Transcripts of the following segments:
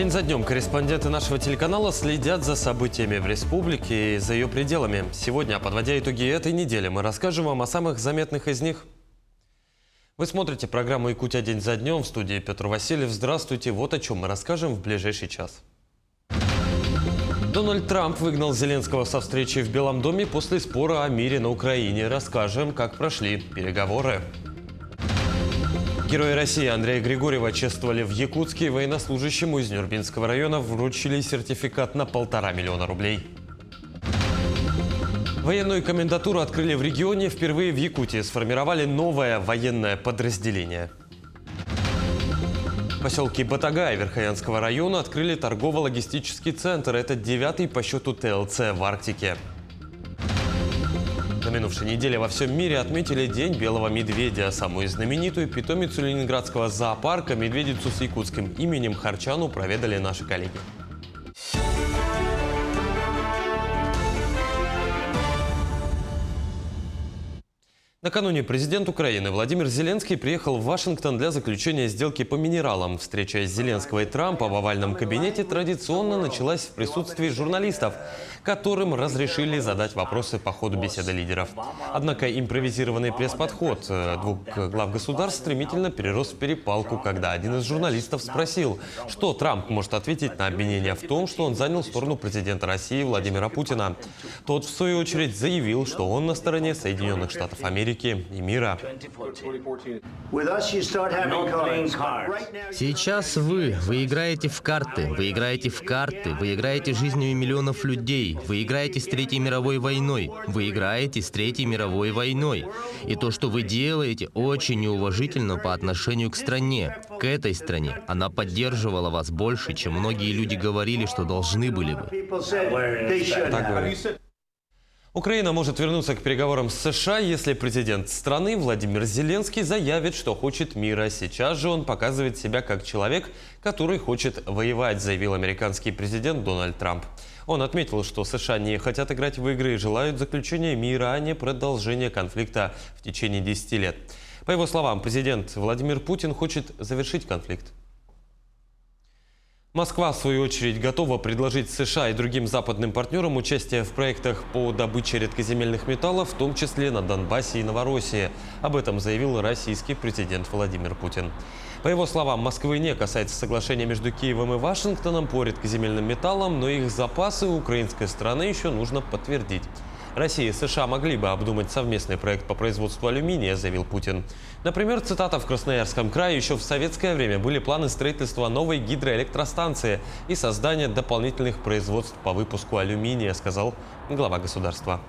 День за днем корреспонденты нашего телеканала следят за событиями в республике и за ее пределами. Сегодня, подводя итоги этой недели, мы расскажем вам о самых заметных из них. Вы смотрите программу «Якутия. День за днем». В студии Петр Васильев. Здравствуйте. Вот о чем мы расскажем в ближайший час. Дональд Трамп выгнал Зеленского со встречи в Белом доме после спора о мире на Украине. Расскажем, как прошли переговоры. Герои России Андрея Григорьева чествовали в Якутске. Военнослужащему из Нюрбинского района вручили сертификат на 1,5 миллиона рублей. Военную комендатуру открыли в регионе. Впервые в Якутии сформировали новое военное подразделение. В поселке Батагай Верхоянского района открыли торгово-логистический центр. Это 9-й по счету ТЛЦ в Арктике. На минувшей неделе во всем мире отметили День белого медведя. Самую знаменитую питомицу ленинградского зоопарка, медведицу с якутским именем Харчану, проведали наши коллеги. Накануне президент Украины Владимир Зеленский приехал в Вашингтон для заключения сделки по минералам. Встреча Зеленского и Трампа в овальном кабинете традиционно началась в присутствии журналистов, которым разрешили задать вопросы по ходу беседы лидеров. Однако импровизированный пресс-подход двух глав государств стремительно перерос в перепалку, когда один из журналистов спросил, что Трамп может ответить на обвинение в том, что он занял сторону президента России Владимира Путина. Тот, в свою очередь, заявил, что он на стороне Соединенных Штатов Америки и мира. Сейчас вы играете в карты, вы играете жизнями миллионов людей, вы играете с Третьей мировой войной, И то, что вы делаете, очень неуважительно по отношению к стране, к этой стране. Она поддерживала вас больше, чем многие люди говорили, что должны были бы. Так говорит. Украина может вернуться к переговорам с США, если президент страны Владимир Зеленский заявит, что хочет мира. Сейчас же он показывает себя как человек, который хочет воевать, заявил американский президент Дональд Трамп. Он отметил, что США не хотят играть в игры и желают заключения мира, а не продолжения конфликта в течение 10 лет. По его словам, президент Владимир Путин хочет завершить конфликт. Москва, в свою очередь, готова предложить США и другим западным партнерам участие в проектах по добыче редкоземельных металлов, в том числе на Донбассе и Новороссии. Об этом заявил российский президент Владимир Путин. По его словам, Москвы не касается соглашения между Киевом и Вашингтоном по редкоземельным металлам, но их запасы у украинской стороны еще нужно подтвердить. Россия и США могли бы обдумать совместный проект по производству алюминия, заявил Путин. Например, цитата: «В Красноярском крае еще в советское время были планы строительства новой гидроэлектростанции и создания дополнительных производств по выпуску алюминия», сказал глава государства.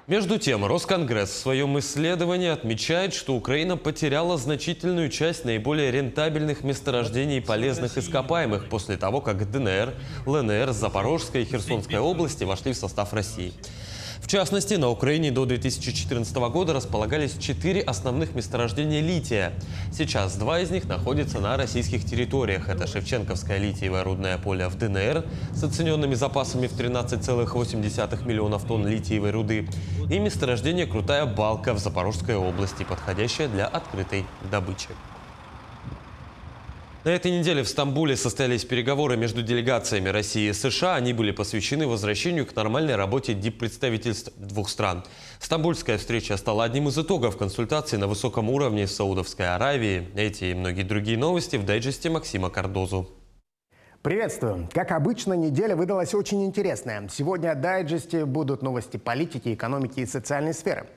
Между тем, Росконгресс в своем исследовании отмечает, что Украина потеряла значительную часть наиболее рентабельных месторождений полезных ископаемых после того, как ДНР, ЛНР, Запорожская и Херсонская области вошли в состав России. В частности, на Украине до 2014 года располагались 4 основных месторождения лития. Сейчас 2 из них находятся на российских территориях. Это Шевченковское литиевое рудное поле в ДНР с оцененными запасами в 13,8 миллионов тонн литиевой руды и месторождение Крутая Балка в Запорожской области, подходящее для открытой добычи. На этой неделе в Стамбуле состоялись переговоры между делегациями России и США. Они были посвящены возвращению к нормальной работе диппредставительств двух стран. Стамбульская встреча стала одним из итогов консультаций на высоком уровне в Саудовской Аравии. Эти и многие другие новости в дайджесте Максима Кардозу. Приветствую! Как обычно, неделя выдалась очень интересная. Сегодня в дайджесте будут новости политики, экономики и социальной сферы.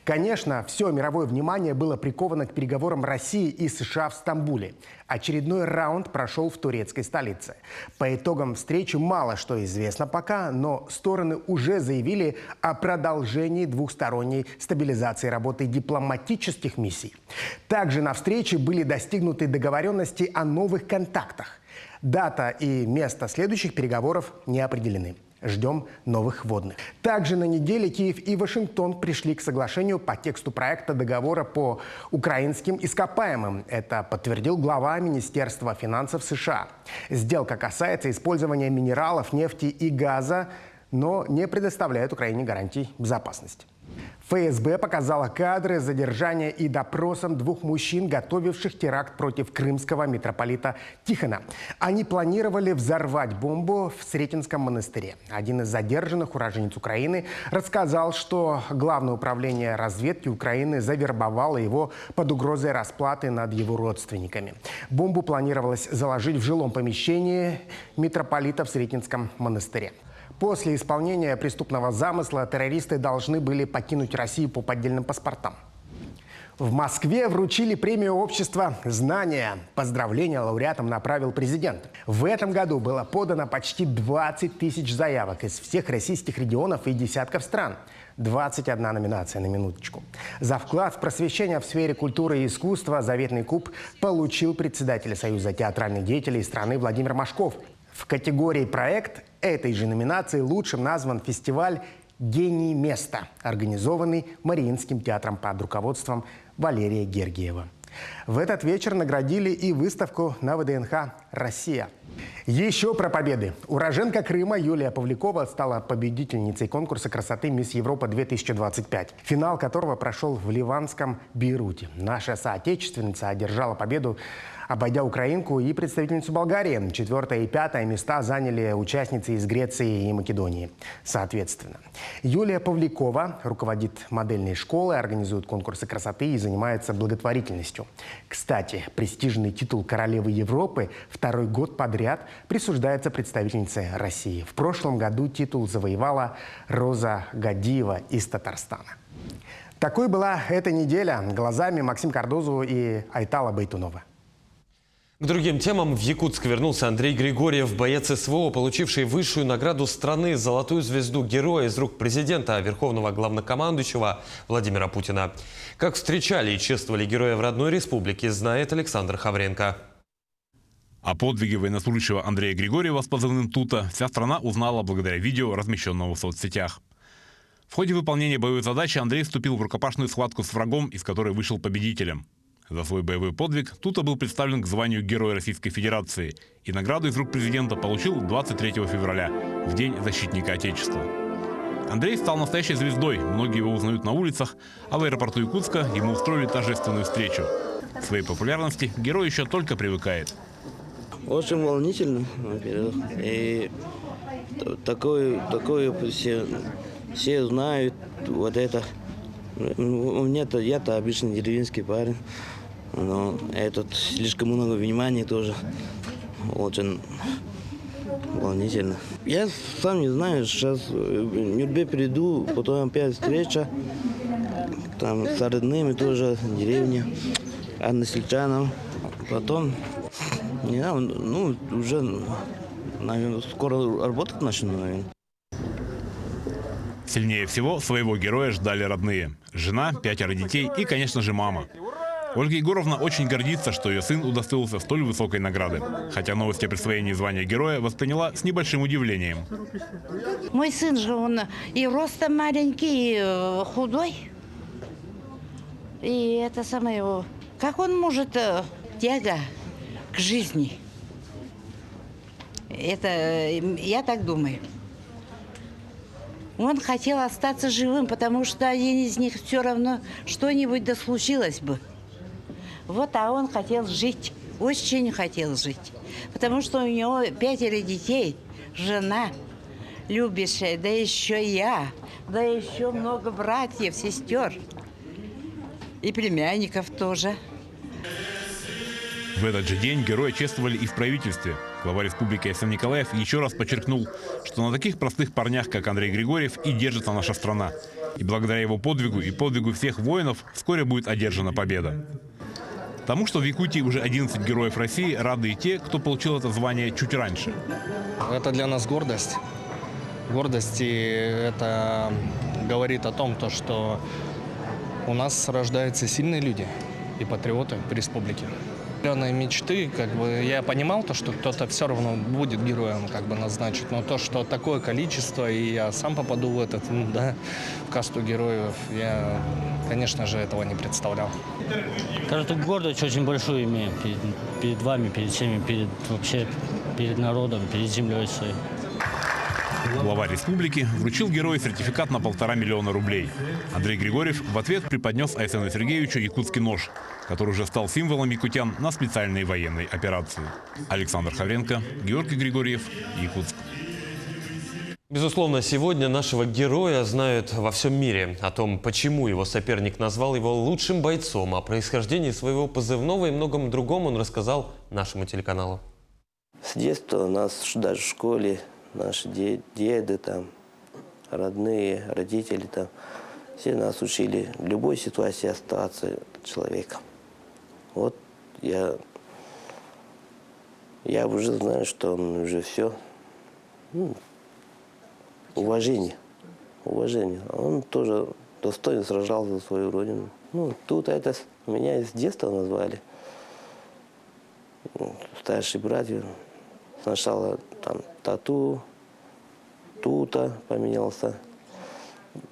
Конечно, все мировое внимание было приковано к переговорам России и США в Стамбуле. Очередной раунд прошел в турецкой столице. По итогам встречи мало что известно пока, но стороны уже заявили о продолжении двухсторонней стабилизации работы дипломатических миссий. Также на встрече были достигнуты договоренности о новых контактах. Дата и место следующих переговоров не определены. Ждем новых вводных. Также на неделе Киев и Вашингтон пришли к соглашению по тексту проекта договора по украинским ископаемым. Это подтвердил глава Министерства финансов США. Сделка касается использования минералов, нефти и газа, но не предоставляет Украине гарантий безопасности. ФСБ показала кадры задержания и допросом двух мужчин, готовивших теракт против крымского митрополита Тихона. Они планировали взорвать бомбу в Сретенском монастыре. Один из задержанных, уроженец Украины, рассказал, что Главное управление разведки Украины завербовало его под угрозой расплаты над его родственниками. Бомбу планировалось заложить в жилом помещении митрополита в Сретенском монастыре. После исполнения преступного замысла террористы должны были покинуть Россию по поддельным паспортам. В Москве вручили премию общества «Знания». Поздравления лауреатам направил президент. В этом году было подано почти 20 тысяч заявок из всех российских регионов и десятков стран. 21 номинация, на минуточку. За вклад в просвещение в сфере культуры и искусства заветный куб получил председатель Союза театральных деятелей страны Владимир Машков. В категории «Проект» этой же номинации лучшим назван фестиваль «Гений места», организованный Мариинским театром под руководством Валерия Гергиева. В этот вечер наградили и выставку на ВДНХ «Россия». Еще про победы. Уроженка Крыма Юлия Павлякова стала победительницей конкурса красоты «Мисс Европа-2025», финал которого прошел в ливанском Бейруте. Наша соотечественница одержала победу, обойдя украинку и представительницу Болгарии. 4-е и 5-е места заняли участницы из Греции и Македонии, соответственно. Юлия Павлякова руководит модельной школой, организует конкурсы красоты и занимается благотворительностью. Кстати, престижный титул королевы Европы второй год подряд присуждается представительнице России. В прошлом году титул завоевала Роза Гадиева из Татарстана. Такой была эта неделя. Глазами Максим Кардозу и Айтала Байтунова. К другим темам. В Якутск вернулся Андрей Григорьев, боец СВО, получивший высшую награду страны – золотую звезду героя из рук президента, верховного главнокомандующего Владимира Путина. Как встречали и чествовали героя в родной республике, знает Александр Хавренко. О подвиге военнослужащего Андрея Григорьева с позывным «Тута» вся страна узнала благодаря видео, размещенному в соцсетях. В ходе выполнения боевой задачи Андрей вступил в рукопашную схватку с врагом, из которой вышел победителем. За свой боевой подвиг Тута был представлен к званию Героя Российской Федерации и награду из рук президента получил 23 февраля, в День защитника Отечества. Андрей стал настоящей звездой, многие его узнают на улицах, а в аэропорту Якутска ему устроили торжественную встречу. К своей популярности герой еще только привыкает. Очень волнительно, во-первых. И такое все знают, вот это. У меня-то, я-то обычный деревенский парень, но этот слишком много внимания тоже. Очень волнительно. Я сам не знаю, сейчас в Нюрбе приду, потом опять встреча, там с родными тоже, деревня, односельчанам. Потом, не знаю, ну, уже, наверное, скоро работать начну, наверное. Сильнее всего своего героя ждали родные. Жена, 5 детей и, конечно же, мама. Ольга Егоровна очень гордится, что ее сын удостоился столь высокой награды. Хотя новость о присвоении звания героя восприняла с небольшим удивлением. Мой сын же, он и ростом маленький, и худой. И это самое, как он может, тяга к жизни. Это, я так думаю. Он хотел остаться живым, потому что один из них все равно что-нибудь да случилось бы. Вот, а он хотел жить, очень хотел жить. Потому что у него 5 детей, жена любящая, да еще я, да еще много братьев, сестер и племянников тоже. В этот же день героя чествовали и в правительстве. Глава республики Айсан Николаев еще раз подчеркнул, что на таких простых парнях, как Андрей Григорьев, и держится наша страна. И благодаря его подвигу и подвигу всех воинов вскоре будет одержана победа. Тому, что в Якутии уже 11 героев России, рады и те, кто получил это звание чуть раньше. Это для нас гордость. Гордость, и это говорит о том, что у нас рождаются сильные люди и патриоты в республике. Определенные мечты, я понимал, что кто-то все равно будет героем назначить, но то, что такое количество, и я сам попаду в в касту героев, я, конечно же, этого не представлял. Кажется, гордость очень большую имею перед вами, перед всеми, вообще перед народом, перед землей своей. Глава республики вручил герою сертификат на 1,5 миллиона рублей. Андрей Григорьев в ответ преподнес Айсену Сергеевичу якутский нож, который уже стал символом якутян на специальной военной операции. Александр Хавренко, Георгий Григорьев, Якутск. Безусловно, сегодня нашего героя знают во всем мире. О том, почему его соперник назвал его лучшим бойцом, о происхождении своего позывного и многом другом он рассказал нашему телеканалу. С детства у нас даже в школе наши деды, там, родные, родители, там, все нас учили в любой ситуации оставаться человеком. Вот я уже знаю, что он уже все. Уважение. Он тоже достойно сражался за свою родину. Тут это меня с детства назвали. Старшие братья. Сначала там Тату, Тута поменялся.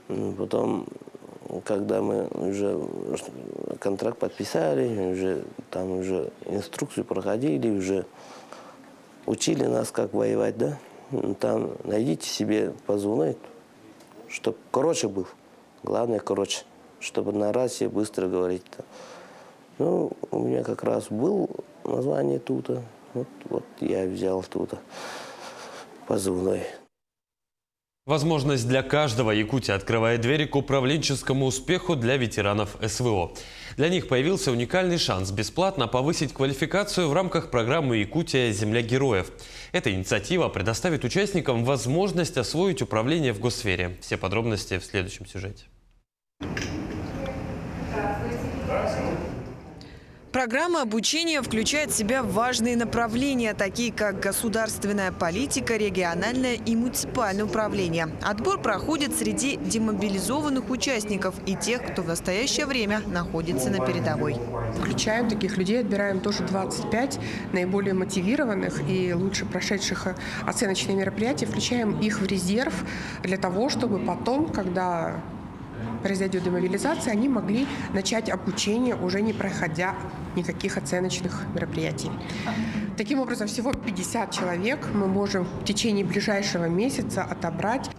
Потом, когда мы уже контракт подписали, уже инструкцию проходили, уже учили нас, как воевать, да? Там найдите себе позывной, чтобы короче был. Главное, короче, чтобы на рации быстро говорить. У меня как раз был название Тута. Вот я взял Тута позывной. Возможность для каждого Якутия открывает двери к управленческому успеху для ветеранов СВО. Для них появился уникальный шанс бесплатно повысить квалификацию в рамках программы «Якутия. Земля героев». Эта инициатива предоставит участникам возможность освоить управление в госсфере. Все подробности в следующем сюжете. Программа обучения включает в себя важные направления, такие как государственная политика, региональное и муниципальное управление. Отбор проходит среди демобилизованных участников и тех, кто в настоящее время находится на передовой. Включаем таких людей, отбираем тоже 25 наиболее мотивированных и лучше прошедших оценочные мероприятия, включаем их в резерв для того, чтобы потом, когда произойдет демобилизация, они могли начать обучение, уже не проходя никаких оценочных мероприятий. Таким образом, всего 50 человек мы можем в течение ближайшего месяца отобрать.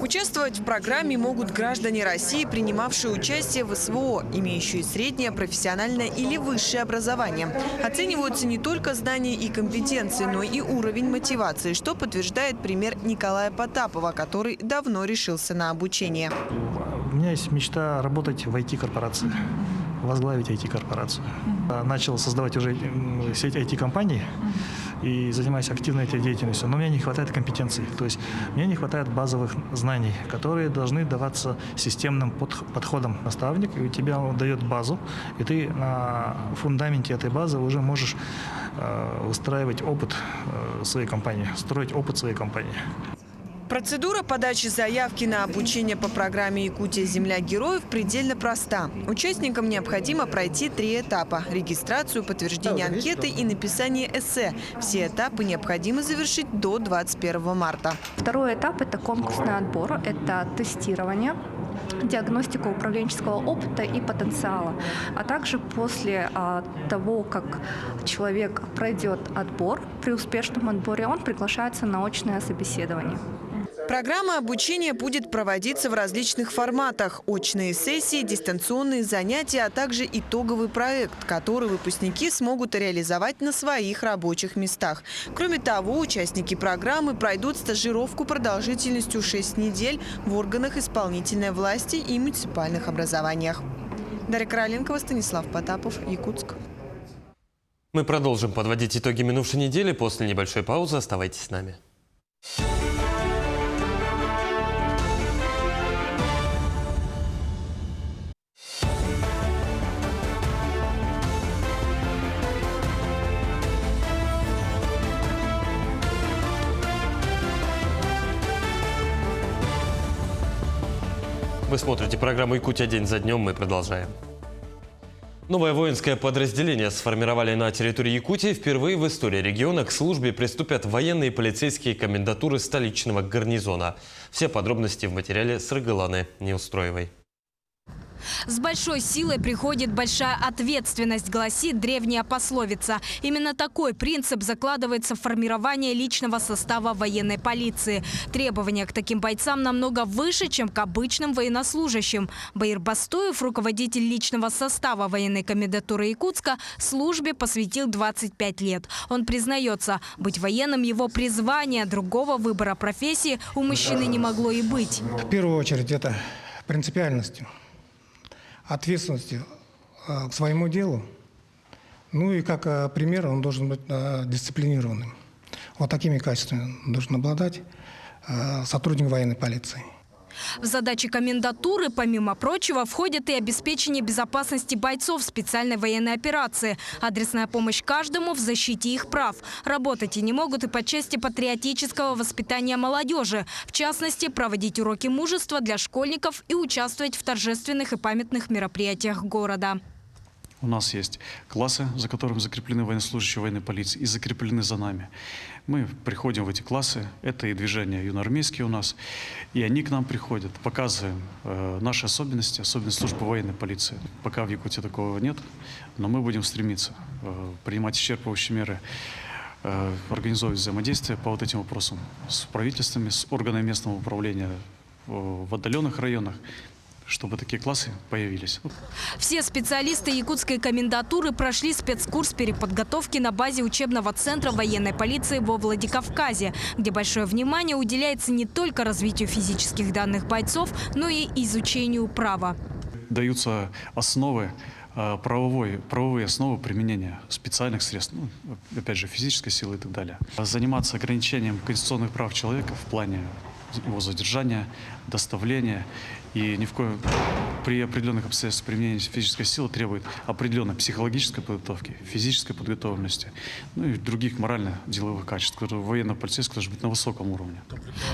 Участвовать в программе могут граждане России, принимавшие участие в СВО, имеющие среднее, профессиональное или высшее образование. Оцениваются не только знания и компетенции, но и уровень мотивации, что подтверждает пример Николая Потапова, который давно решился на обучение. У меня есть мечта работать в IT-корпорации, возглавить IT-корпорацию. Начал создавать уже сеть IT-компаний и занимаюсь активной этой деятельностью. Но мне не хватает компетенций, то есть мне не хватает базовых знаний, которые должны даваться системным подходом. Наставник и тебя он дает базу, и ты на фундаменте этой базы уже можешь выстраивать опыт своей компании, строить опыт своей компании. Процедура подачи заявки на обучение по программе «Якутия. Земля героев» предельно проста. Участникам необходимо пройти 3 этапа – регистрацию, подтверждение анкеты и написание эссе. Все этапы необходимо завершить до 21 марта. Второй этап – это конкурсный отбор, это тестирование, диагностика управленческого опыта и потенциала. А также после того, как человек пройдет отбор, при успешном отборе он приглашается на очное собеседование. Программа обучения будет проводиться в различных форматах – очные сессии, дистанционные занятия, а также итоговый проект, который выпускники смогут реализовать на своих рабочих местах. Кроме того, участники программы пройдут стажировку продолжительностью 6 недель в органах исполнительной власти и муниципальных образованиях. Дарья Короленкова, Станислав Потапов, Якутск. Мы продолжим подводить итоги минувшей недели. После небольшой паузы оставайтесь с нами. Вы смотрите программу «Якутия. День за днем». Мы продолжаем. Новое воинское подразделение сформировали на территории Якутии. Впервые в истории региона к службе приступят военные и полицейские комендатуры столичного гарнизона. Все подробности в материале с Рыгаланы Неустроевой. С большой силой приходит большая ответственность, гласит древняя пословица. Именно такой принцип закладывается в формирование личного состава военной полиции. Требования к таким бойцам намного выше, чем к обычным военнослужащим. Баир Бастуев, руководитель личного состава военной комендатуры Якутска, службе посвятил 25 лет. Он признается, быть военным – его призвание, другого выбора профессии у мужчины не могло и быть. В первую очередь это принципиальностью, ответственностью к своему делу. Ну и как пример он должен быть дисциплинированным. Вот такими качествами должен обладать сотрудник военной полиции. В задачи комендатуры, помимо прочего, входит и обеспечение безопасности бойцов специальной военной операции, адресная помощь каждому в защите их прав. Работать они могут и по части патриотического воспитания молодежи, в частности, проводить уроки мужества для школьников и участвовать в торжественных и памятных мероприятиях города. У нас есть классы, за которыми закреплены военнослужащие военной полиции и закреплены за нами. Мы приходим в эти классы, это и движения юноармейские у нас, и они к нам приходят, показываем наши особенности, особенности службы военной полиции. Пока в Якутии такого нет, но мы будем стремиться принимать исчерпывающие меры, организовывать взаимодействие по вот этим вопросам с правительствами, с органами местного управления в отдаленных районах, чтобы такие классы появились. Все специалисты якутской комендатуры прошли спецкурс переподготовки на базе учебного центра военной полиции во Владикавказе, где большое внимание уделяется не только развитию физических данных бойцов, но и изучению права. Даются основы, правовые основы применения специальных средств, опять же, физической силы и так далее. Заниматься ограничением конституционных прав человека в плане его задержания, доставления. И ни в коем при определенных обстоятельствах применения физической силы требует определенной психологической подготовки, физической подготовленности, ну и других морально-деловых качеств, которые военно-полицейские должны быть на высоком уровне.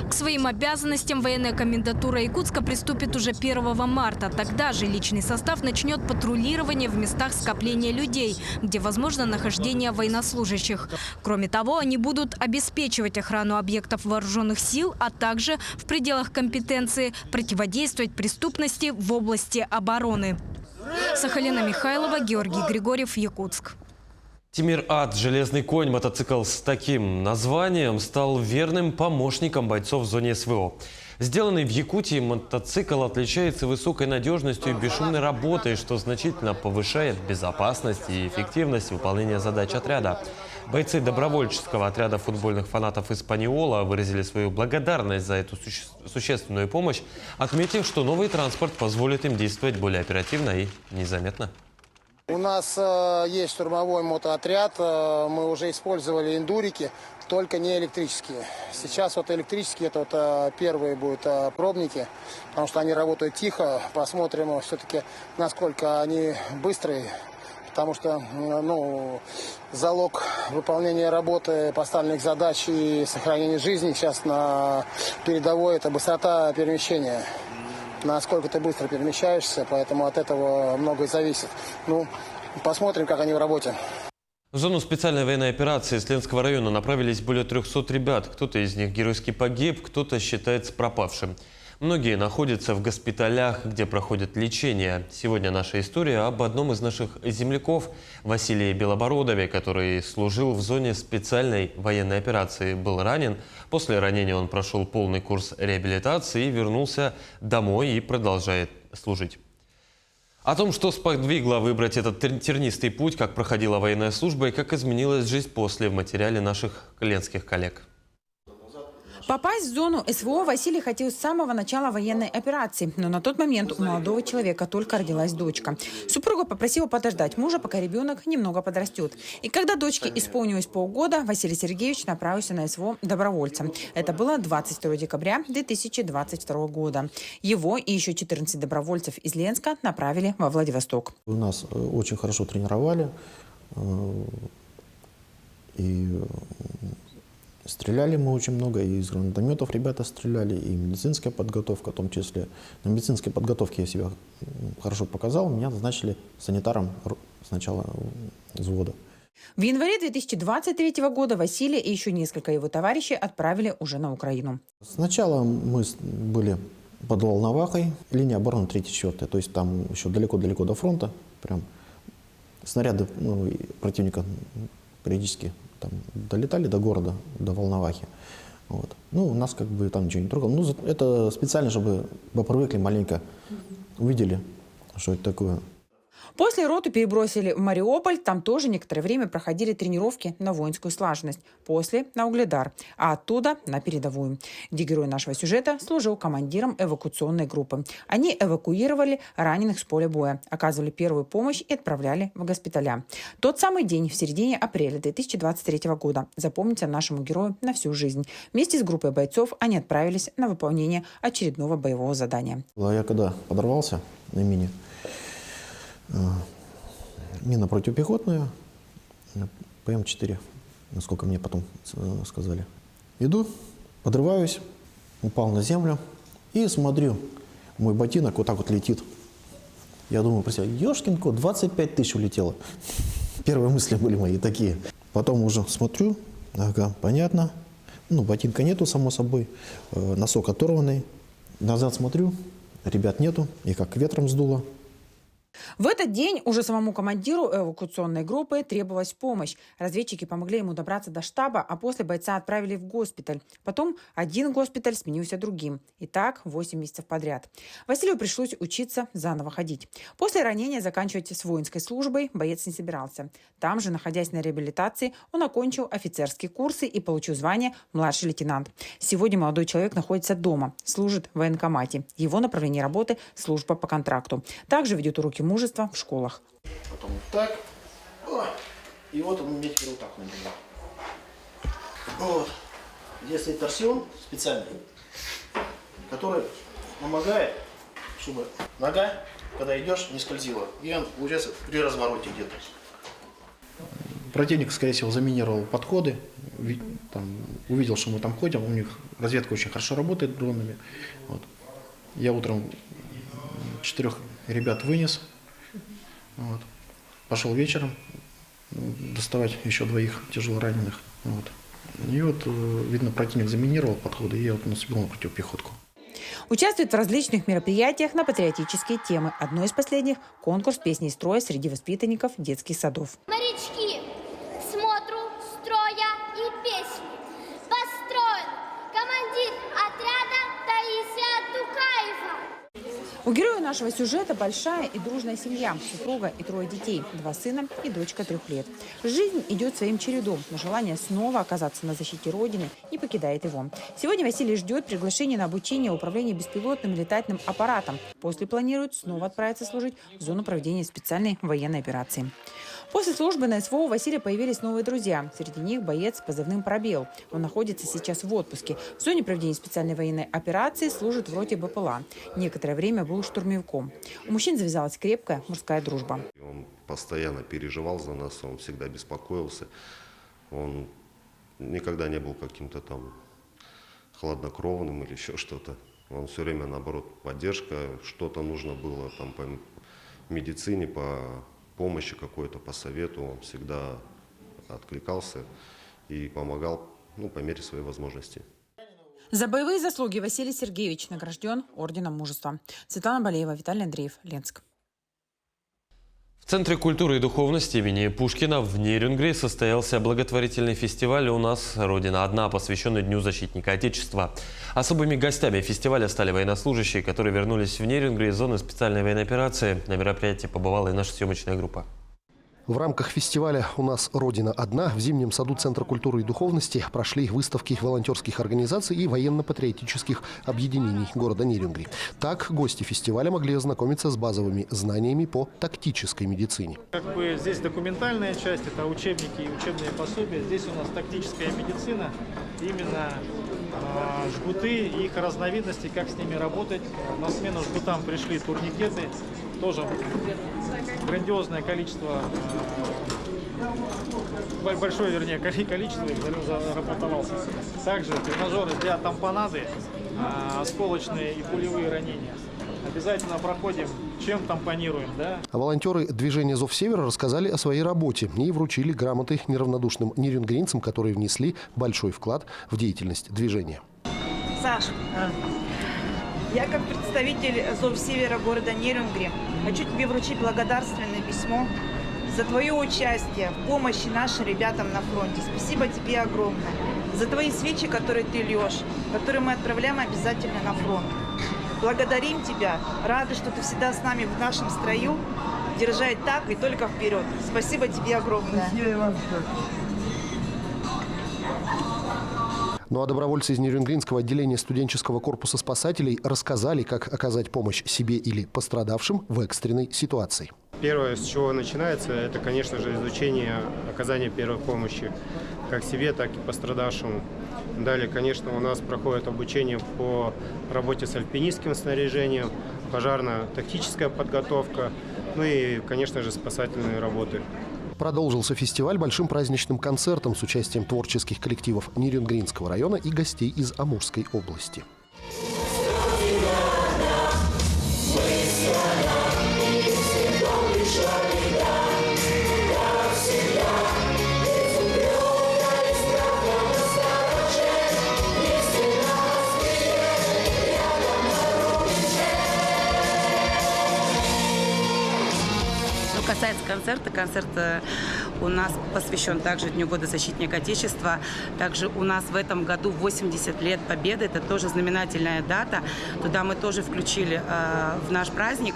К своим обязанностям военная комендатура Якутска приступит уже 1 марта. Тогда же личный состав начнет патрулирование в местах скопления людей, где возможно нахождение военнослужащих. Кроме того, они будут обеспечивать охрану объектов вооруженных сил, а также в пределах компетенции противодействовать преступности в области обороны. Сахалина Михайлова, Георгий Григорьев, Якутск. Тимир Ад, железный конь, мотоцикл с таким названием, стал верным помощником бойцов в зоне СВО. Сделанный в Якутии мотоцикл отличается высокой надежностью и бесшумной работой, что значительно повышает безопасность и эффективность выполнения задач отряда. Бойцы добровольческого отряда футбольных фанатов «Испаньола» выразили свою благодарность за эту существенную помощь, отметив, что новый транспорт позволит им действовать более оперативно и незаметно. У нас есть штурмовой мотоотряд, мы уже использовали эндурики, только не электрические. Сейчас вот электрические, это вот первые будут пробники, потому что они работают тихо, посмотрим все-таки, насколько они быстрые. Потому что залог выполнения работы, поставленных задач и сохранения жизни сейчас на передовой – это быстрота перемещения. Насколько ты быстро перемещаешься, поэтому от этого многое зависит. Посмотрим, как они в работе. В зону специальной военной операции с Ленского района направились более 300 ребят. Кто-то из них геройски погиб, кто-то считается пропавшим. Многие находятся в госпиталях, где проходят лечение. Сегодня наша история об одном из наших земляков, Василии Белобородове, который служил в зоне специальной военной операции. Был ранен. После ранения он прошел полный курс реабилитации и вернулся домой и продолжает служить. О том, что сподвигло выбрать этот тернистый путь, как проходила военная служба и как изменилась жизнь после, в материале наших ленских коллег. Попасть в зону СВО Василий хотел с самого начала военной операции. Но на тот момент у молодого человека только родилась дочка. Супруга попросила подождать мужа, пока ребенок немного подрастет. И когда дочке исполнилось полгода, Василий Сергеевич направился на СВО добровольцем. Это было 22 декабря 2022 года. Его и еще 14 добровольцев из Ленска направили во Владивосток. Нас очень хорошо тренировали. И стреляли мы очень много, и из гранатометов ребята стреляли, и медицинская подготовка в том числе. На медицинской подготовке я себя хорошо показал, меня назначили санитаром сначала взвода. В январе 2023 года Василия и еще несколько его товарищей отправили уже на Украину. Сначала мы были под Волновахой, линия обороны 3-4, то есть там еще далеко-далеко до фронта, прям снаряды противника периодически там долетали до города, до Волновахи. Вот. Ну, у нас как бы там ничего не трогало. Ну, это специально, чтобы попривыкли маленько, увидели, что это такое. После роту перебросили в Мариуполь, там тоже некоторое время проходили тренировки на воинскую слаженность. После на Угледар, а оттуда на передовую, где герой нашего сюжета служил командиром эвакуационной группы. Они эвакуировали раненых с поля боя, оказывали первую помощь и отправляли в госпиталя. Тот самый день в середине апреля 2023 года запомнится нашему герою на всю жизнь. Вместе с группой бойцов они отправились на выполнение очередного боевого задания. Я когда подорвался на мине, мина противопехотная, ПМ-4, насколько мне потом сказали. Иду, подрываюсь, упал на землю и смотрю, мой ботинок вот так вот летит. Я думаю про себя, ёшкин кот, 25 тысяч улетело. Первые мысли были мои такие. Потом уже смотрю, ага, понятно, ну, ботинка нету, само собой, носок оторванный. Назад смотрю, ребят нету, и как ветром сдуло. В этот день уже самому командиру эвакуационной группы требовалась помощь. Разведчики помогли ему добраться до штаба, а после бойца отправили в госпиталь. Потом один госпиталь сменился другим. И так 8 месяцев подряд. Василию пришлось учиться заново ходить. После ранения заканчивать с воинской службой боец не собирался. Там же, находясь на реабилитации, он окончил офицерские курсы и получил звание младший лейтенант. Сегодня молодой человек находится дома, служит в военкомате. Его направление работы – служба по контракту. Также ведет уроки мужества в школах. Потом вот так. И вот он у меня теперь вот так надевал. Вот. Здесь стоит торсион специальный, который помогает, чтобы нога, когда идешь, не скользила. И он получается при развороте где-то. Противник, скорее всего, заминировал подходы. Там, увидел, что мы там ходим. У них разведка очень хорошо работает дронами. Вот. Я утром 4 ребят вынес. Вот. Пошел вечером доставать еще 2 тяжелораненых. Вот. И вот, видно, противник заминировал подходы, и я вот наступил на противопехотку. Участвует в различных мероприятиях на патриотические темы. Одно из последних – конкурс песни и строя среди воспитанников детских садов. Морячки, к смотру строя и песни. Построен командир отряда Таисия Тукаева. У героя нашего сюжета большая и дружная семья, супруга и 3 детей, 2 сына и дочка 3 лет. Жизнь идет своим чередом, но желание снова оказаться на защите Родины не покидает его. Сегодня Василий ждет приглашения на обучение управления беспилотным летательным аппаратом. После планирует снова отправиться служить в зону проведения специальной военной операции. После службы на СВО у Василия появились новые друзья. Среди них боец с позывным «Пробел». Он находится сейчас в отпуске. В зоне проведения специальной военной операции служит в роте БПЛА. Некоторое время был штурмовиком. У мужчин завязалась крепкая мужская дружба. Он постоянно переживал за нас, он всегда беспокоился. Он никогда не был каким-то там хладнокровным или еще что-то. Он все время, наоборот, поддержка. Что-то нужно было там по медицине, по помощи какой-то, по совету. Он всегда откликался и помогал, по мере своей возможности. За боевые заслуги Василий Сергеевич награжден Орденом Мужества. Светлана Балеева, Виталий Андреев, Ленск. В Центре культуры и духовности имени Пушкина в Нерюнгри состоялся благотворительный фестиваль «У нас Родина одна», посвященный Дню защитника Отечества. Особыми гостями фестиваля стали военнослужащие, которые вернулись в Нерюнгри из зоны специальной военной операции. На мероприятии побывала и наша съемочная группа. В рамках фестиваля «У нас Родина одна» в Зимнем саду Центра культуры и духовности прошли выставки волонтерских организаций и военно-патриотических объединений города Нерюнгри. Так, гости фестиваля могли ознакомиться с базовыми знаниями по тактической медицине. Здесь документальная часть, это учебники и учебные пособия. Здесь у нас тактическая медицина, именно жгуты и их разновидности, как с ними работать. На смену жгутам пришли турникеты, тоже грандиозное количество, большое количество их заработалось. Также тренажеры для тампонады, осколочные и пулевые ранения. Обязательно проходим, чем тампонируем, да? Волонтеры движения «Зов Севера» рассказали о своей работе и вручили грамоты неравнодушным нерюнгринцам, которые внесли большой вклад в деятельность движения. Саш, Я, как представитель ЗОВ Севера города Нерюнгри, хочу тебе вручить благодарственное письмо за твое участие в помощи нашим ребятам на фронте. Спасибо тебе огромное. За твои свечи, которые ты льешь, которые мы отправляем обязательно на фронт. Благодарим тебя. Рады, что ты всегда с нами в нашем строю. Держать так и только вперед. Спасибо тебе огромное. Ну а добровольцы из Нерюнгринского отделения студенческого корпуса спасателей рассказали, как оказать помощь себе или пострадавшим в экстренной ситуации. Первое, с чего начинается, это, конечно же, изучение оказания первой помощи как себе, так и пострадавшему. Далее, конечно, у нас проходит обучение по работе с альпинистским снаряжением, пожарно-тактическая подготовка, ну и, конечно же, спасательные работы. Продолжился фестиваль большим праздничным концертом с участием творческих коллективов Нерюнгринского района и гостей из Амурской области. Касается концерта. Концерт у нас посвящен также Дню года защитника Отечества. Также у нас в этом году 80 лет Победы. Это тоже знаменательная дата. Туда мы тоже включили в наш праздник.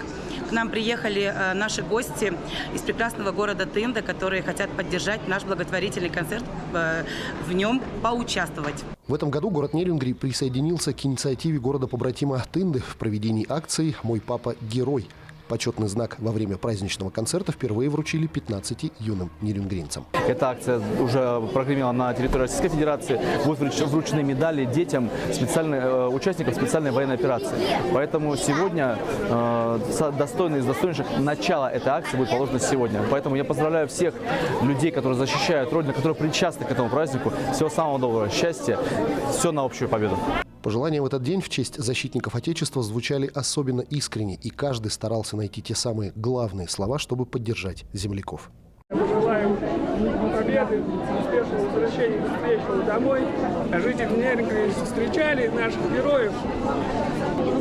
К нам приехали наши гости из прекрасного города Тында, которые хотят поддержать наш благотворительный концерт, в нем поучаствовать. В этом году город Нерюнгри присоединился к инициативе города-побратима Тынды в проведении акции «Мой папа – герой». Почетный знак во время праздничного концерта впервые вручили 15 юным нерюнгринцам. Эта акция уже прогремела на территории Российской Федерации. Будут вручены медали детям, участникам специальной военной операции. Поэтому сегодня достойный из достоинших начала этой акции будет положено сегодня. Поэтому я поздравляю всех людей, которые защищают Родину, которые причастны к этому празднику. Всего самого доброго, счастья, все на общую победу. Пожелания в этот день в честь защитников Отечества звучали особенно искренне, и каждый старался найти те самые главные слова, чтобы поддержать земляков. Желаем победы, успешного возвращения встречного домой. Жители Нерюнгри встречали наших героев.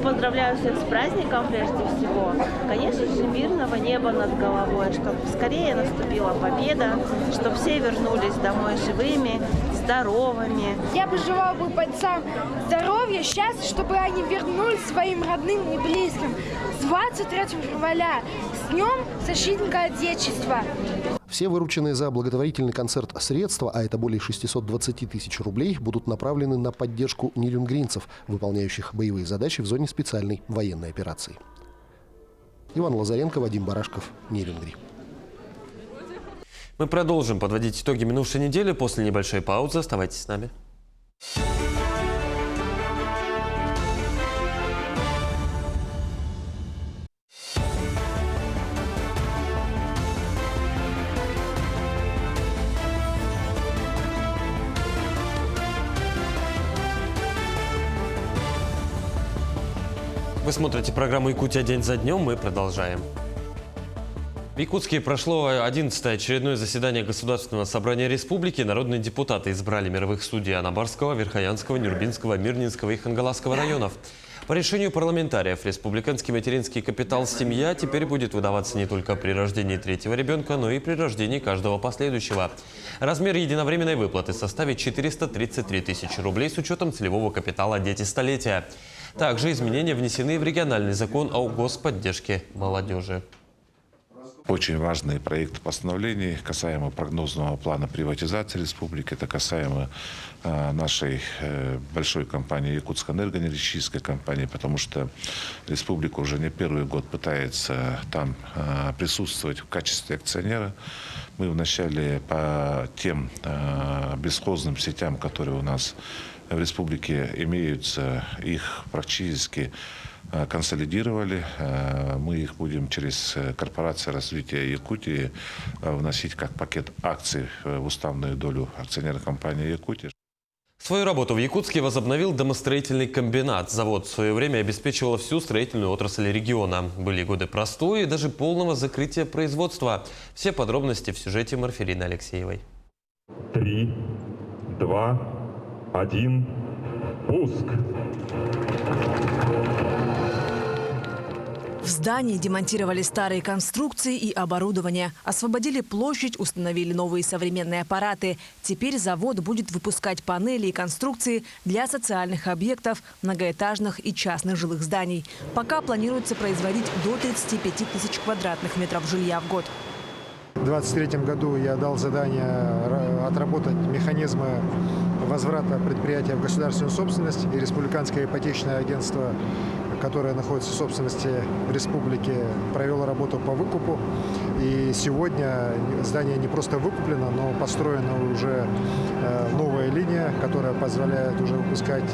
Поздравляю всех с праздником прежде всего. Конечно же, мирного неба над головой, чтобы скорее наступила победа, чтобы все вернулись домой живыми, здоровыми. Я бы желала бойцам здоровья, счастья, чтобы они вернулись своим родным и близким. С 23 февраля, с Днем защитника Отечества. Все вырученные за благотворительный концерт средства, а это более 620 тысяч рублей, будут направлены на поддержку нерюнгринцев, выполняющих боевые задачи в зоне специальной военной операции. Иван Лазаренко, Вадим Барашков, Нерюнгри. Мы продолжим подводить итоги минувшей недели после небольшой паузы. Оставайтесь с нами. Вы смотрите программу «Якутия. День за днем». Мы продолжаем. В Якутске прошло 11-е очередное заседание Государственного собрания республики. Народные депутаты избрали мировых судей Анабарского, Верхоянского, Нюрбинского, Мирнинского и Хангаласского районов. По решению парламентариев республиканский материнский капитал «Семья» теперь будет выдаваться не только при рождении третьего ребенка, но и при рождении каждого последующего. Размер единовременной выплаты составит 433 тысячи рублей с учетом целевого капитала «Дети столетия». Также изменения внесены в региональный закон о господдержке молодежи. Очень важные проекты постановлений касаемо прогнозного плана приватизации республики. Это касаемо нашей большой компании «Якутская энергоэнергетическая компания», потому что республика уже не первый год пытается там присутствовать в качестве акционера. Мы вначале по тем бесхозным сетям, которые у нас в республике имеются, их практически консолидировали. Мы их будем через корпорацию развития Якутии вносить как пакет акций в уставную долю акционерной компании «Якутия». Свою работу в Якутске возобновил домостроительный комбинат. Завод в свое время обеспечивал всю строительную отрасль региона. Были годы простоя и даже полного закрытия производства. Все подробности в сюжете Марферины Алексеевой. 3, 2, 1, пуск! здании демонтировали старые конструкции и оборудование. Освободили площадь, установили новые современные аппараты. Теперь завод будет выпускать панели и конструкции для социальных объектов, многоэтажных и частных жилых зданий. Пока планируется производить до 35 тысяч квадратных метров жилья в год. В 2023 году я дал задание отработать механизмы возврата предприятия в государственную собственность, и Республиканское ипотечное агентство, которое находится в собственности республики, провело работу по выкупу. И сегодня здание не просто выкуплено, но построена уже новая линия, которая позволяет уже выпускать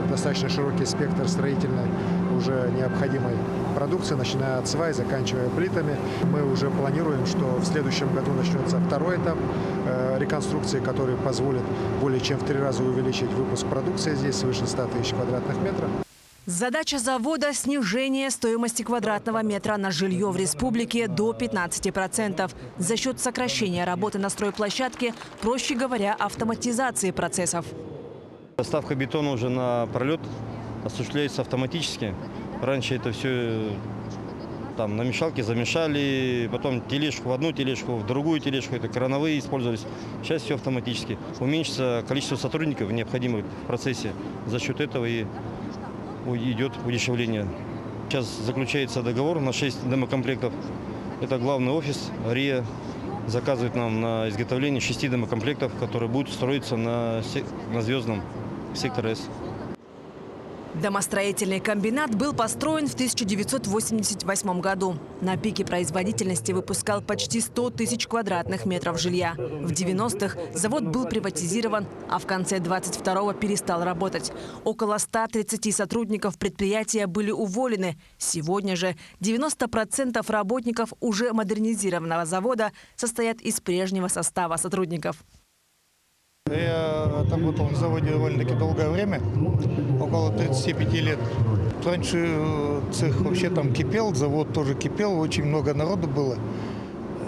достаточно широкий спектр строительной уже необходимой продукции, начиная от свай, заканчивая плитами. Мы уже планируем, что в следующем году начнется второй этап реконструкции, который позволит более чем в 3 раза увеличить выпуск продукции здесь свыше 100 тысяч квадратных метров. Задача завода – снижение стоимости квадратного метра на жилье в республике до 15%. За счет сокращения работы на стройплощадке, проще говоря, автоматизации процессов. Ставка бетона уже на пролет осуществляется автоматически. Раньше это все там на мешалке замешали, потом тележку в одну тележку, в другую тележку, это крановые использовались. Сейчас все автоматически. Уменьшится количество сотрудников, необходимых в процессе. За счет этого и идет удешевление. Сейчас заключается договор на 6 домокомплектов. Это главный офис РИА заказывает нам на изготовление 6 домокомплектов, которые будут строиться на Звездном, сектор С. Домостроительный комбинат был построен в 1988 году. На пике производительности выпускал почти 100 тысяч квадратных метров жилья. В 90-х завод был приватизирован, а в конце 22-го перестал работать. Около 130 сотрудников предприятия были уволены. Сегодня же 90% работников уже модернизированного завода состоят из прежнего состава сотрудников. Я отработал на заводе довольно-таки долгое время, около 35 лет. Раньше цех вообще там кипел, завод тоже кипел, очень много народу было.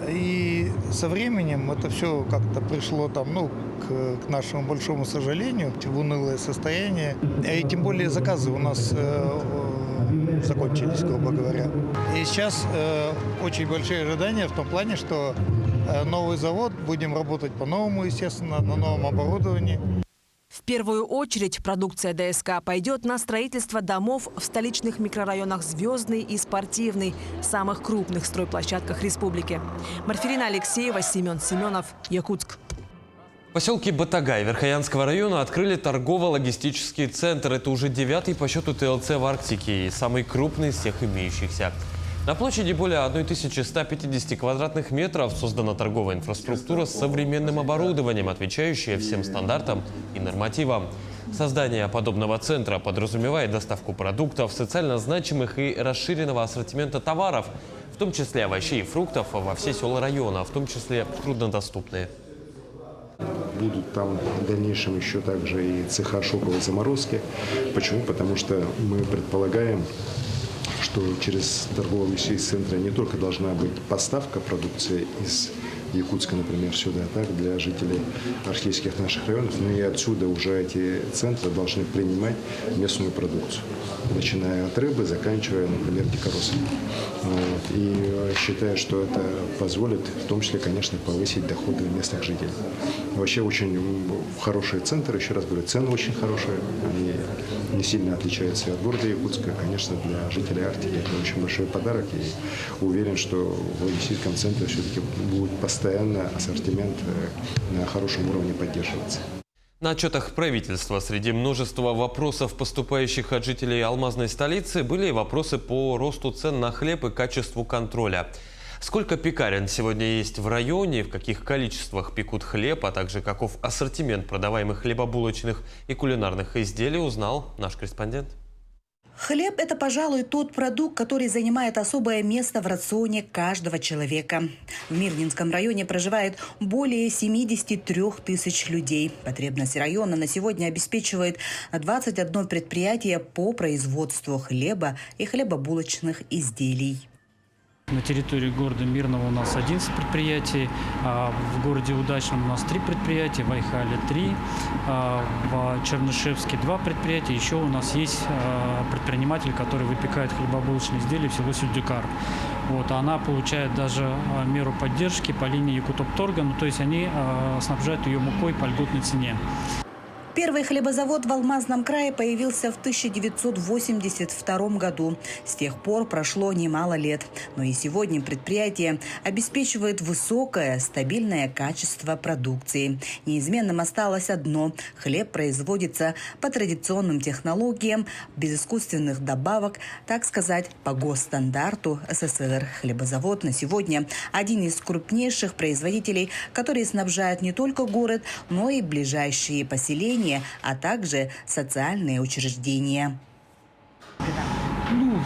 И со временем это все как-то пришло там, к нашему большому сожалению, в унылое состояние. И тем более заказы у нас закончились, грубо говоря. И сейчас очень большие ожидания в том плане, что новый завод, будем работать по-новому, естественно, на новом оборудовании. В первую очередь продукция ДСК пойдет на строительство домов в столичных микрорайонах Звездный и Спортивный, самых крупных стройплощадках республики. Марферина Алексеева, Семен Семенов, Якутск. В поселке Батагай Верхоянского района открыли торгово-логистический центр. Это уже 9-й по счету ТЛЦ в Арктике и самый крупный из всех имеющихся. На площади более 1150 квадратных метров создана торговая инфраструктура с современным оборудованием, отвечающая всем стандартам и нормативам. Создание подобного центра подразумевает доставку продуктов, социально значимых и расширенного ассортимента товаров, в том числе овощей и фруктов, во все села района, в том числе труднодоступные. Будут там в дальнейшем еще также и цеха шоковой заморозки. Почему? Потому что мы предполагаем, что через торгово-логистический центр не только должна быть поставка продукции из Якутска, например, сюда, так, для жителей арктических наших районов, но и отсюда уже эти центры должны принимать местную продукцию, начиная от рыбы, заканчивая, например, дикоросами. И считаю, что это позволит, в том числе, конечно, повысить доходы местных жителей. Вообще очень хороший центр, еще раз говорю, цены очень хорошие, они не сильно отличаются от города Якутска. Конечно, для жителей Арктики это очень большой подарок, и уверен, что в логистическом центре все-таки будет постоянно ассортимент на хорошем уровне поддерживаться. На отчетах правительства среди множества вопросов, поступающих от жителей алмазной столицы, были и вопросы по росту цен на хлеб и качеству контроля. Сколько пекарен сегодня есть в районе, в каких количествах пекут хлеб, а также каков ассортимент продаваемых хлебобулочных и кулинарных изделий, узнал наш корреспондент. Хлеб – это, пожалуй, тот продукт, который занимает особое место в рационе каждого человека. В Мирнинском районе проживает более 73 тысяч людей. Потребность района на сегодня обеспечивает 21 предприятие по производству хлеба и хлебобулочных изделий. На территории города Мирного у нас 11 предприятий, а в городе Удачном у нас 3 предприятия, в Айхале 3, в Чернышевске 2 предприятия. Еще у нас есть предприниматель, который выпекает хлебобулочные изделия в село Сюдюкар. Вот, она получает даже меру поддержки по линии Якутопторга, ну, то есть они снабжают ее мукой по льготной цене. Первый хлебозавод в Алмазном крае появился в 1982 году. С тех пор прошло немало лет. Но и сегодня предприятие обеспечивает высокое, стабильное качество продукции. Неизменным осталось одно – хлеб производится по традиционным технологиям, без искусственных добавок, так сказать, по госстандарту СССР. Хлебозавод на сегодня один из крупнейших производителей, которые снабжают не только город, но и ближайшие поселения, а также социальные учреждения. Ну,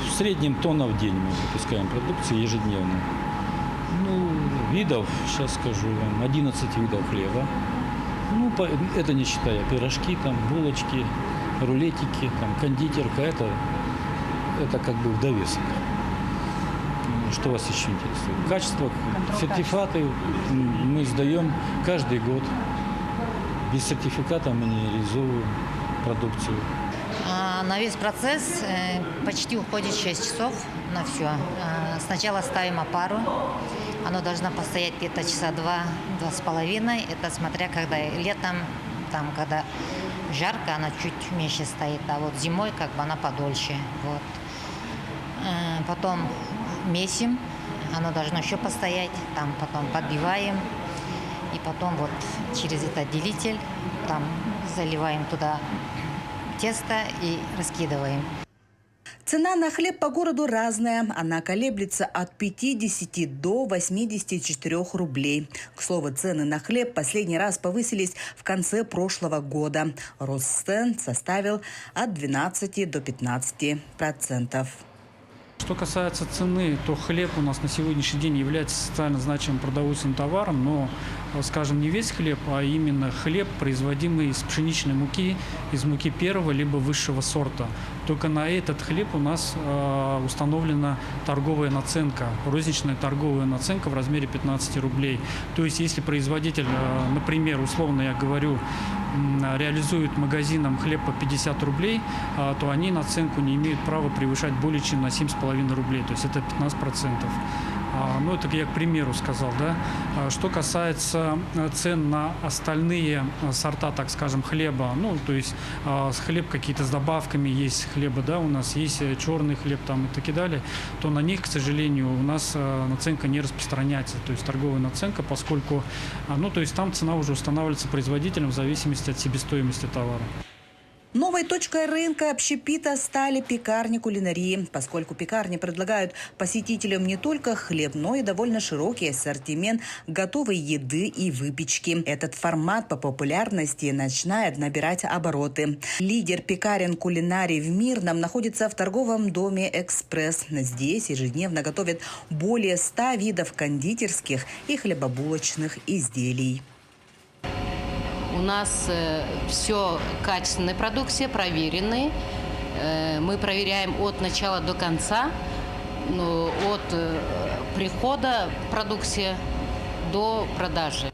в среднем тонна в день мы выпускаем продукции ежедневно. Ну, видов, сейчас скажу вам, 11 видов хлеба. Ну, это не считая пирожки, там, булочки, рулетики, там, кондитерка. Это как бы в довесок. Что вас еще интересует? Качество, сертификаты мы сдаем каждый год. Без сертификата мы не реализовываем продукцию. На весь процесс почти уходит 6 часов на все. Сначала ставим опару. Оно должно постоять где-то часа 2-2,5. Это смотря когда летом, там, когда жарко, она чуть меньше стоит. А вот зимой как бы она подольше. Вот. Потом месим. Оно должно еще постоять. Там потом подбиваем. И потом вот через этот делитель там заливаем туда тесто и раскидываем. Цена на хлеб по городу разная. Она колеблется от 50 до 84 рублей. К слову, цены на хлеб последний раз повысились в конце прошлого года. Рост цен составил от 12 до 15%. Что касается цены, то хлеб у нас на сегодняшний день является социально значимым продовольственным товаром, но, скажем, не весь хлеб, а именно хлеб, производимый из пшеничной муки, из муки первого либо высшего сорта. Только на этот хлеб у нас установлена торговая наценка, розничная торговая наценка в размере 15 рублей. То есть, если производитель, например, условно я говорю, реализует магазинам хлеб по 50 рублей, то они наценку не имеют права превышать более чем на 7,5 рублей. То есть это 15%. Ну, это я к примеру сказал, да. Что касается цен на остальные сорта, так скажем, хлеба, ну, то есть хлеб какие-то с добавками есть хлеба, да, у нас есть черный хлеб там и так далее, то на них, к сожалению, у нас наценка не распространяется, то есть торговая наценка, поскольку, ну, то есть там цена уже устанавливается производителем в зависимости от себестоимости товара. Новой точкой рынка общепита стали пекарни кулинарии, поскольку пекарни предлагают посетителям не только хлеб, но и довольно широкий ассортимент готовой еды и выпечки. Этот формат по популярности начинает набирать обороты. Лидер пекарен кулинарии в Мирном находится в торговом доме «Экспресс». Здесь ежедневно готовят более 100 видов кондитерских и хлебобулочных изделий. У нас все качественная продукция, проверенные. Мы проверяем от начала до конца, от прихода продукции до продажи.